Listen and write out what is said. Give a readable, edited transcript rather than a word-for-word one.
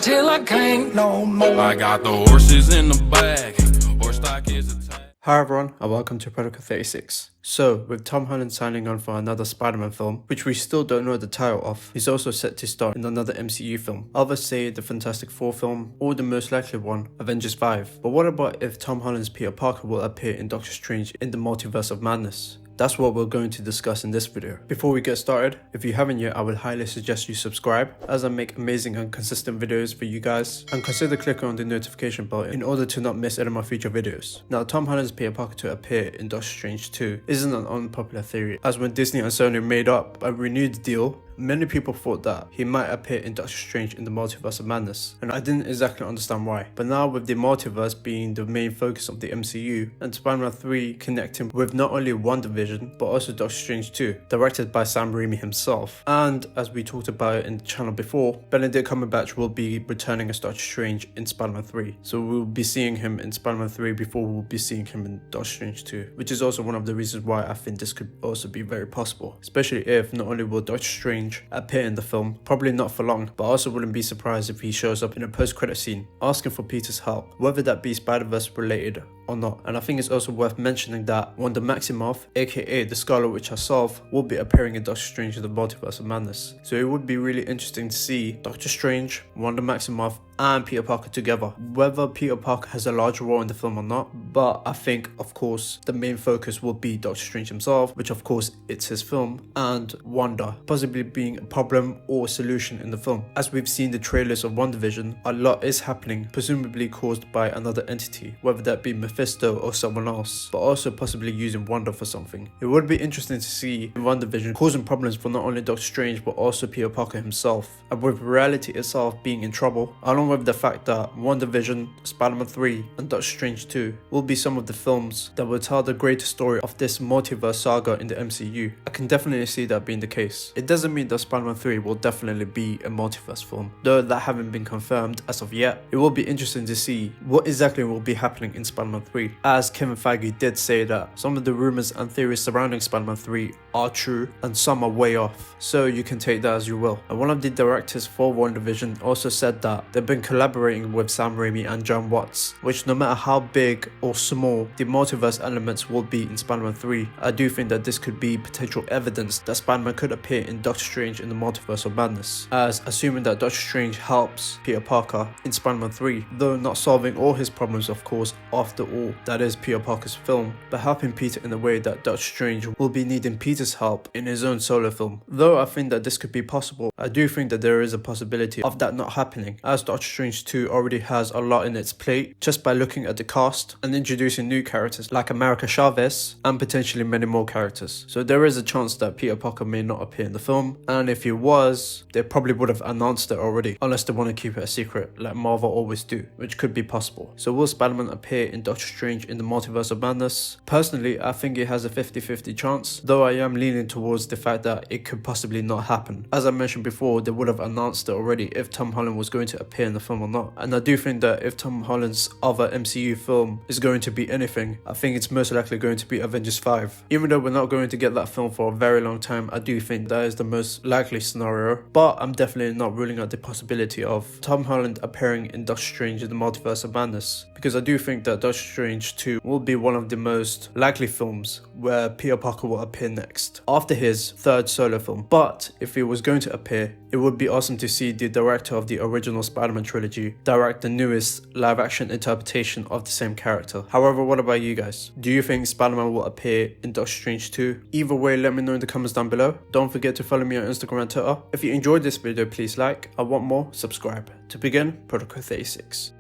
till I can't no more. I got the horses in the bag. Horse stock is a tag. Hi everyone and welcome to Protocol 36. So, with Tom Holland signing on for another Spider-Man film, which we still don't know the title of, he's also set to star in another MCU film. Others say the Fantastic Four film, or the most likely one, Avengers 5. But what about if Tom Holland's Peter Parker will appear in Doctor Strange in the Multiverse of Madness? That's what we're going to discuss in this video. Before we get started, if you haven't yet, I would highly suggest you subscribe, as I make amazing and consistent videos for you guys, and consider clicking on the notification bell in order to not miss any of my future videos. Now, Tom Holland's Peter Parker to appear in Doctor Strange 2 isn't an unpopular theory, as when Disney and Sony made up a renewed deal, many people thought that he might appear in Doctor Strange in the Multiverse of Madness, and I didn't exactly understand why. But now, with the multiverse being the main focus of the MCU, and Spider-Man 3 connecting with not only WandaVision, but also Doctor Strange 2, directed by Sam Raimi himself. And as we talked about in the channel before, Benedict Cumberbatch will be returning as Doctor Strange in Spider-Man 3. So we'll be seeing him in Spider-Man 3 before we'll be seeing him in Doctor Strange 2, which is also one of the reasons why I think this could also be very possible. Especially if not only will Doctor Strange appear in the film, probably not for long, but I also wouldn't be surprised if he shows up in a post-credit scene asking for Peter's help, whether that be Spider-Verse related or not. And I think it's also worth mentioning that Wanda Maximoff, aka the Scarlet Witch herself, will be appearing in Doctor Strange in the Multiverse of Madness. So it would be really interesting to see Doctor Strange, Wanda Maximoff, and Peter Parker together. Whether Peter Parker has a larger role in the film or not, but I think, of course, the main focus will be Doctor Strange himself, which of course it's his film, and Wanda possibly being a problem or solution in the film. As we've seen the trailers of WandaVision, a lot is happening, presumably caused by another entity, whether that be Mephisto or someone else, but also possibly using Wanda for something. It would be interesting to see WandaVision causing problems for not only Doctor Strange, but also Peter Parker himself, and with reality itself being in trouble, along with the fact that WandaVision, Spider-Man 3, and Doctor Strange 2 will be some of the films that will tell the greater story of this multiverse saga in the MCU. I can definitely see that being the case. It doesn't mean that Spider-Man 3 will definitely be a multiverse film, though that haven't been confirmed as of yet. It will be interesting to see what exactly will be happening in Spider-Man 3, as Kevin Feige did say that some of the rumors and theories surrounding Spider-Man 3 are true and some are way off, so you can take that as you will. And one of the directors for WandaVision also said that they've been collaborating with Sam Raimi and John Watts, which no matter how big or small the multiverse elements will be in Spider-Man 3, I do think that this could be potential evidence that Spider-Man could appear in Doctor Strange in the Multiverse of Madness, as assuming that Doctor Strange helps Peter Parker in Spider-Man 3, though not solving all his problems, of course, after all, that is Peter Parker's film, but helping Peter in a way that Doctor Strange will be needing Peter's help in his own solo film. Though I think that this could be possible, I do think that there is a possibility of that not happening, as Doctor Strange 2 already has a lot in its plate just by looking at the cast and introducing new characters like America Chavez and potentially many more characters. So there is a chance that Peter Parker may not appear in the film, and if he was, they probably would have announced it already, unless they want to keep it a secret like Marvel always do, which could be possible. So will Spider-Man appear in Doctor Strange in the Multiverse of Madness? Personally, I think it has a 50-50 chance, though I am leaning towards the fact that it could possibly not happen. As I mentioned before, they would have announced it already if Tom Holland was going to appear in the film or not. And I do think that if Tom Holland's other MCU film is going to be anything, I think it's most likely going to be Avengers 5. Even though we're not going to get that film for a very long time, I do think that is the most likely scenario, but I'm definitely not ruling out the possibility of Tom Holland appearing in Doctor Strange in the Multiverse of Madness, because I do think that Doctor Strange 2 will be one of the most likely films where Peter Parker will appear next, after his third solo film. But if he was going to appear, it would be awesome to see the director of the original Spider-Man trilogy direct the newest live-action interpretation of the same character. However, what about you guys? Do you think Spider-Man will appear in Doctor Strange 2? Either way, let me know in the comments down below. Don't forget to follow me on Instagram and Twitter. If you enjoyed this video, please like. I want more, subscribe. To begin, Protocol 36.